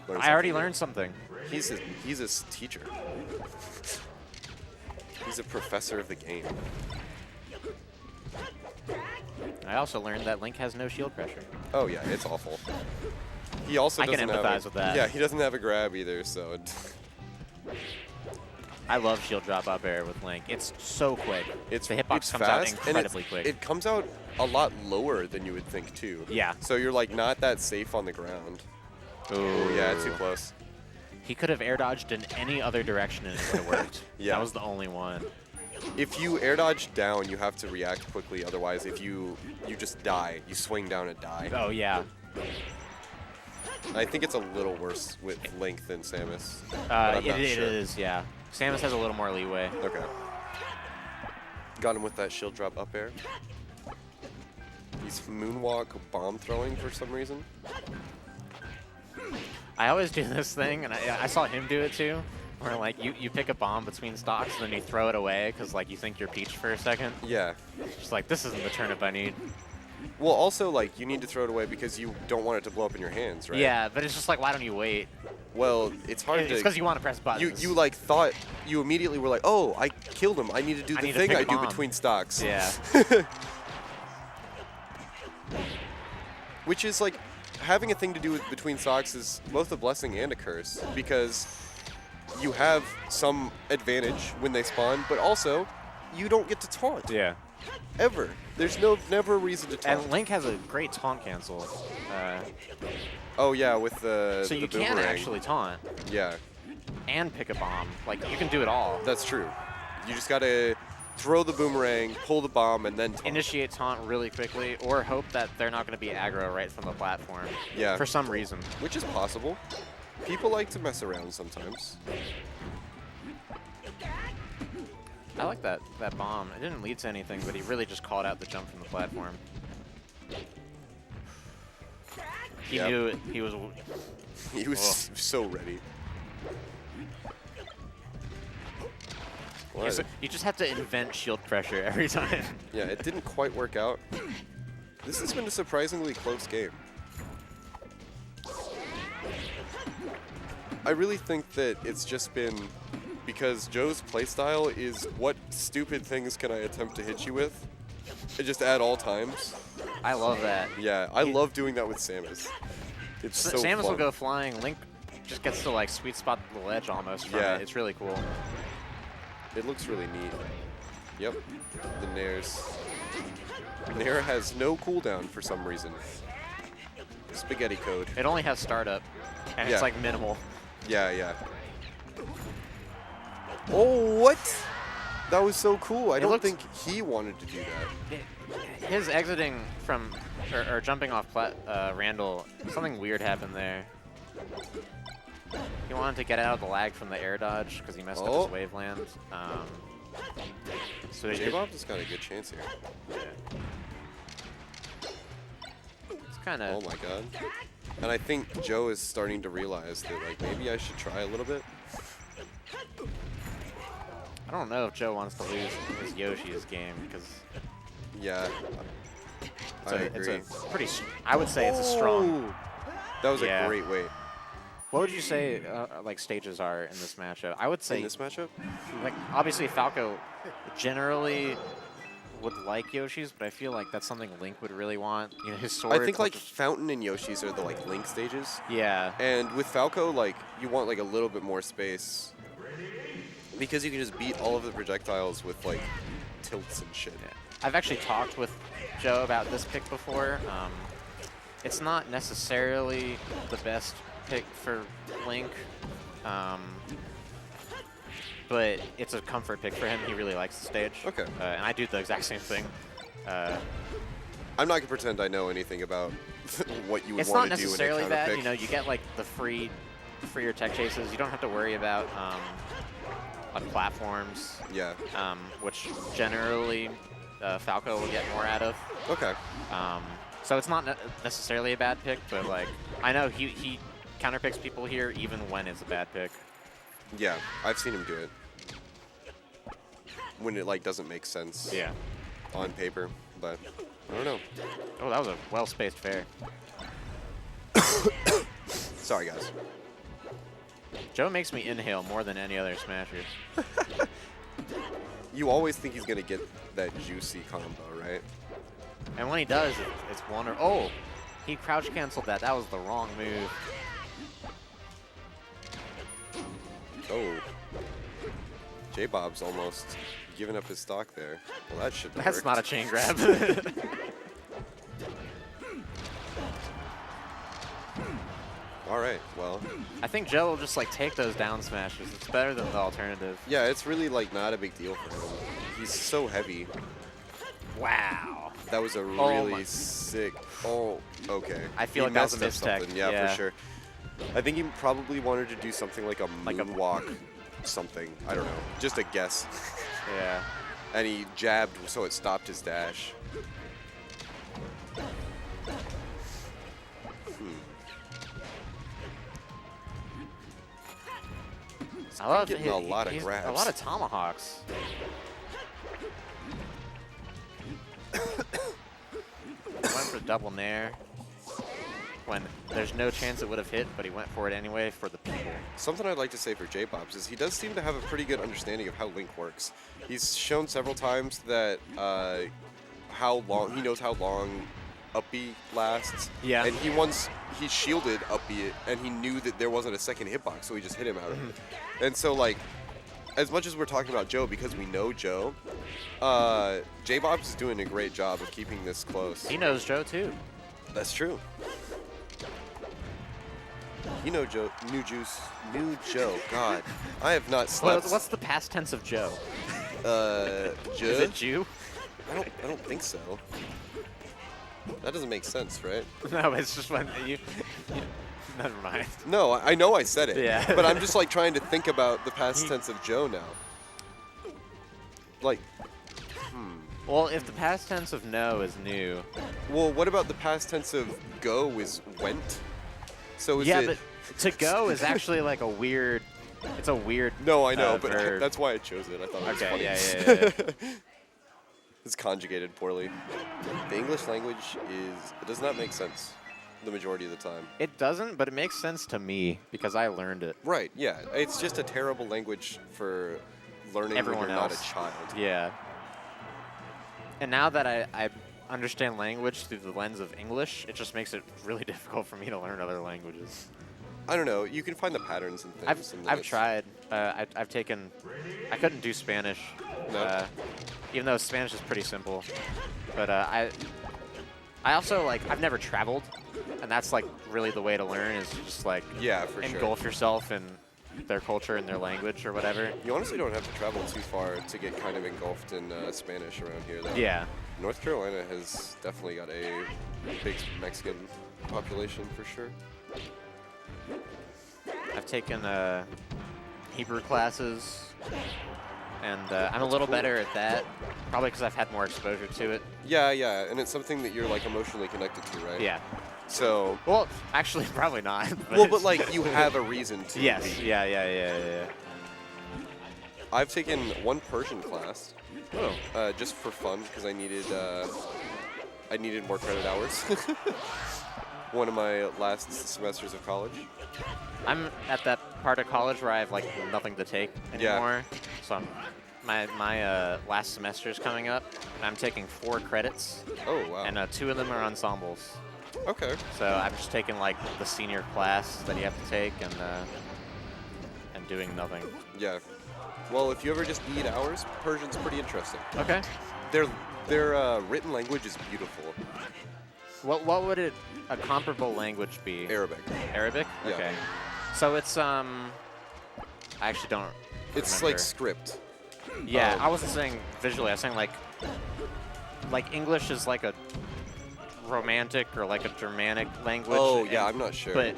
I already learned something. He's a teacher. He's a professor of the game. I also learned that Link has no shield pressure. Oh yeah, it's awful. He also I can doesn't have empathize with that. Yeah, he doesn't have a grab either, so. I love shield drop up air with Link. It's so quick. The hitbox comes out fast, incredibly and quick. It comes out a lot lower than you would think too. Yeah. So you're like not that safe on the ground. Ooh. Yeah, too close. He could have air dodged in any other direction and it would have worked. Yeah. That was the only one. If you air dodge down, you have to react quickly. Otherwise, if you just die, you swing down and die. Oh yeah. I think it's a little worse with Link than Samus. It is, yeah. Samus has a little more leeway. Okay. Got him with that shield drop up air. He's moonwalk bomb throwing for some reason. I always do this thing, and I saw him do it too, where like you pick a bomb between stocks and then you throw it away because like you think you're Peach for a second. Yeah. Just like, this isn't the turnip I need. Well, also, like, you need to throw it away because you don't want it to blow up in your hands, right? Yeah, but it's just like, why don't you wait? Well, it's hard to... It's because you want to press buttons. You like, thought... You immediately were like, oh, I killed him. I need to do the thing I do between stocks. Yeah. Which is, like, having a thing to do with between stocks is both a blessing and a curse because you have some advantage when they spawn, but also you don't get to taunt. Yeah. Ever. There's never a reason to taunt. And Link has a great taunt cancel. Oh yeah, with the So you boomerang. can actually taunt. Yeah. And pick a bomb. Like, you can do it all. That's true. You just gotta throw the boomerang, pull the bomb, and then taunt. Initiate taunt really quickly, or hope that they're not going to be aggro right from the platform. Yeah. For some reason. Which is possible. People like to mess around sometimes. I like that bomb. It didn't lead to anything, but he really just called out the jump from the platform. He knew it. He was... He was so ready. You just have to invent shield pressure every time. Yeah, it didn't quite work out. This has been a surprisingly close game. I really think that it's just been because Joe's playstyle is what stupid things can I attempt to hit you with? And just at all times. I love that. Yeah, I love doing that with Samus. It's so Samus fun. will go flying. Link just gets to like sweet spot the ledge almost from it. It's really cool. It looks really neat. Yep, the Nair's. Nair has no cooldown for some reason. Spaghetti code. It only has startup, and it's like minimal. Yeah, yeah. Oh, what? That was so cool. I don't think he wanted to do that. His exiting from, or jumping off Randall, something weird happened there. He wanted to get out of the lag from the air dodge because he messed up his waveland. So J-Bob has got a good chance here. Yeah. It's kind of... Oh my god. And I think Joe is starting to realize that, like, maybe I should try a little bit. I don't know if Joe wants to lose his Yoshi's game because... Yeah. I agree. It's a pretty... I would say it's a strong... That was a great weight. What would you say, like, stages are in this matchup? I would say... In this matchup? Like, obviously, Falco generally would like Yoshi's, but I feel like that's something Link would really want. You know, his sword... I think, like, Fountain and Yoshi's are the, like, Link stages. Yeah. And with Falco, like, you want, like, a little bit more space. Because you can just beat all of the projectiles with, like, tilts and shit. Yeah. I've actually talked with Joe about this pick before. It's not necessarily the best pick for Link, but it's a comfort pick for him. He really likes the stage. Okay. And I do the exact same thing. I'm not going to pretend I know anything about what you would want to do in a counter pick. It's not necessarily bad. You know, you get like the freer tech chases. You don't have to worry about on platforms. Yeah. Which generally Falco will get more out of. Okay. So it's not necessarily a bad pick, but like I know he counterpicks people here even when it's a bad pick. Yeah, I've seen him do it. When it like doesn't make sense. Yeah. On paper, but I don't know. Oh, that was a well-spaced fair. Sorry, guys. Joe makes me inhale more than any other Smasher. You always think he's going to get that juicy combo, right? And when he does, it's wonder. Oh, he crouch canceled that. That was the wrong move. Oh. J-Bob's almost giving up his stock there. Well, that should That's worked. not a chain grab. All right, well. I think Joe will just like take those down smashes. It's better than the alternative. Yeah, it's really like not a big deal for him. He's so heavy. Wow. That was a really sick. Oh, okay. I feel He like that was a messed up mistech. something. Yeah, for sure. I think he probably wanted to do something like a moonwalk, something. I don't know. Just a guess. Yeah. And he jabbed, so it stopped his dash. I love getting a lot of grabs. A lot of tomahawks. Went for double nair when there's no chance it would have hit, but he went for it anyway for the people. Something I'd like to say for J-Bobs is he does seem to have a pretty good understanding of how Link works. He's shown several times that he knows how long up B lasts. Yeah. And he shielded up B and he knew that there wasn't a second hitbox, so he just hit him out of it. And so like, as much as we're talking about Joe, because we know Joe, J-Bobs is doing a great job of keeping this close. He knows Joe too. That's true. You know Joe, new Joe. God, I have not slept. What's the past tense of Joe? Joe? Is it Jew? I don't think so. That doesn't make sense, right? No, it's just when you never mind. No, I know I said it. Yeah. But I'm just like trying to think about the past tense of Joe now. Like, Well, if the past tense of no is new. Well, what about the past tense of go is went? So is yeah, it? But to go is actually like a weird. It's a weird. No, I know, but verb. that's why I chose it. I thought it was funny. Yeah. It's conjugated poorly. The English language it does not make sense the majority of the time. It doesn't, but it makes sense to me because I learned it. Right, yeah. It's just a terrible language for learning Everyone when you're else. not a child. Yeah. And now that I understand language through the lens of English, it just makes it really difficult for me to learn other languages. I don't know. You can find the patterns and things. I've tried. I've taken. I couldn't do Spanish. No. Even though Spanish is pretty simple. But I also like I've never traveled, and that's like really the way to learn is just like engulf yourself in their culture and their language or whatever. You honestly don't have to travel too far to get kind of engulfed in Spanish around here, though. Yeah. North Carolina has definitely got a big Mexican population for sure. I've taken Hebrew classes, and I'm a little better at that, probably because I've had more exposure to it. Yeah, and it's something that you're like emotionally connected to, right? Yeah. So. Well, actually, probably not. But like you have a reason to. Yes. Yeah. I've taken one Persian class. Oh. Just for fun because I needed more credit hours. One of my last semesters of college. I'm at that part of college where I have like nothing to take anymore. Yeah. So my last semester is coming up, and I'm taking 4 credits. Oh wow! And 2 of them are ensembles. Okay. So I'm just taking like the senior class that you have to take, and doing nothing. Yeah. Well, if you ever just need hours, Persian's pretty interesting. Okay. Their written language is beautiful. What would a comparable language be? Arabic. Arabic? Yeah. Okay. So it's I actually don't It's remember. like script. Yeah, I wasn't saying visually. I was saying like English is like a romantic or like a Germanic language. Oh yeah, I'm not sure. But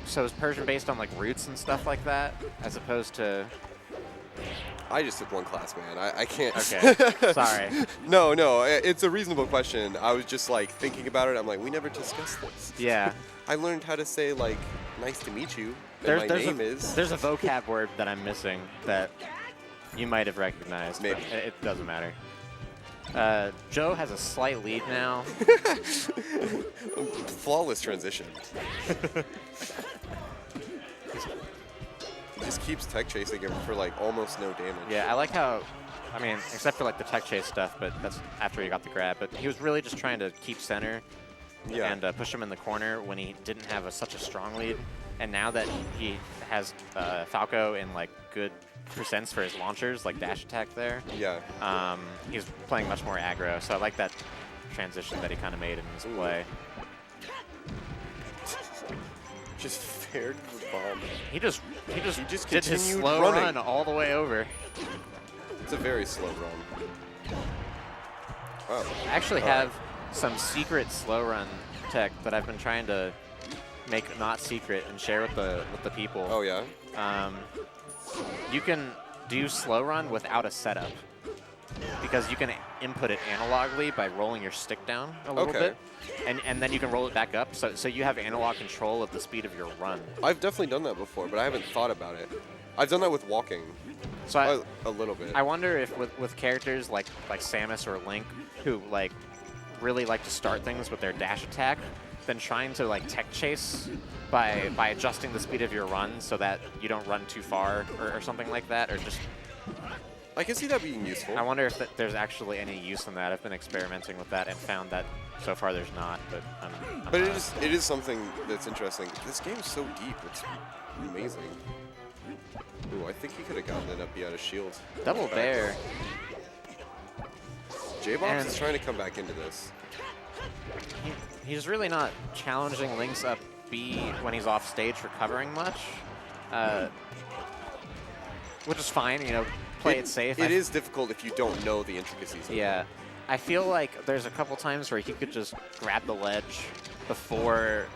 so is Persian based on like roots and stuff like that, as opposed to? I just took one class, man. I can't. Okay. Sorry. No, it's a reasonable question. I was just like thinking about it. I'm like, we never discussed this. Yeah. I learned how to say like, nice to meet you. And There's my name is. There's a vocab word that I'm missing that you might have recognized. Maybe. But it doesn't matter. Joe has a slight lead now. Flawless transition. He just keeps tech chasing him for like almost no damage. Yeah, I like how, I mean, except for like the tech chase stuff, but that's after he got the grab. But he was really just trying to keep center and push him in the corner when he didn't have such a strong lead. And now that he has Falco in like good percents for his launchers, like dash attack there, he's playing much more aggro. So I like that transition that he kind of made in his play. Just fared the bomb. He just did his continued slow running. run all the way over. It's a very slow run. Wow. I actually have some secret slow run tech that I've been trying to make not secret and share with the people. Oh yeah. You can do slow run without a setup because you can input it analogically by rolling your stick down a little bit, and then you can roll it back up. So you have analog control of the speed of your run. I've definitely done that before, but I haven't thought about it. I've done that with walking. So a little bit. I wonder if with characters like Samus or Link, who like really like to start things with their dash attack, then trying to like tech chase by adjusting the speed of your run so that you don't run too far or something like that, or just. I can see that being useful. I wonder if there's actually any use in that. I've been experimenting with that and found that so far there's not. But it is something that's interesting. This game's so deep. It's amazing. Ooh, I think he could have gotten it up out of shield. Double bear. J-Box is trying to come back into this. He's really not challenging Link's up B when he's off stage recovering much, which is fine. You know, play it safe. It is difficult if you don't know the intricacies. Yeah, I feel like there's a couple times where he could just grab the ledge before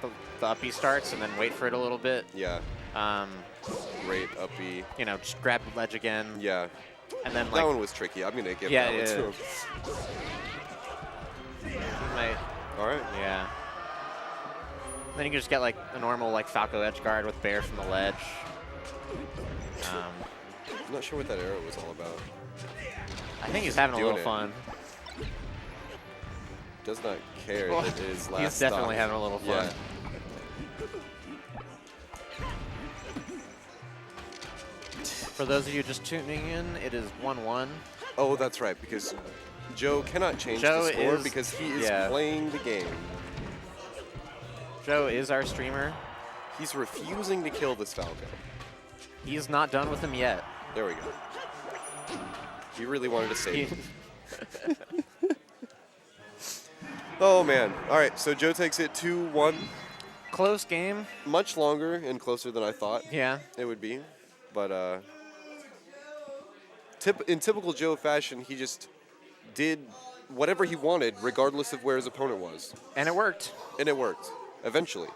the up B starts and then wait for it a little bit. Yeah. Great up B. You know, just grab the ledge again. Yeah. And then that one was tricky. I'm gonna give that one to him. All right. Yeah. Then you can just get like a normal like Falco edge guard with bear from the ledge. I'm not sure what that arrow was all about. I think he's having a little fun. Does not care that it is last He's definitely having a little fun. Yeah. For those of you just tuning in, it is 1-1. Oh, that's right, because Joe cannot change the score because he is playing the game. Joe is our streamer. He's refusing to kill this Falco. He's not done with him yet. There we go. He really wanted to save him. Oh, man. All right, so Joe takes it 2-1. Close game. Much longer and closer than I thought it would be. But in typical Joe fashion, he just did whatever he wanted, regardless of where his opponent was. And it worked. And it worked, eventually.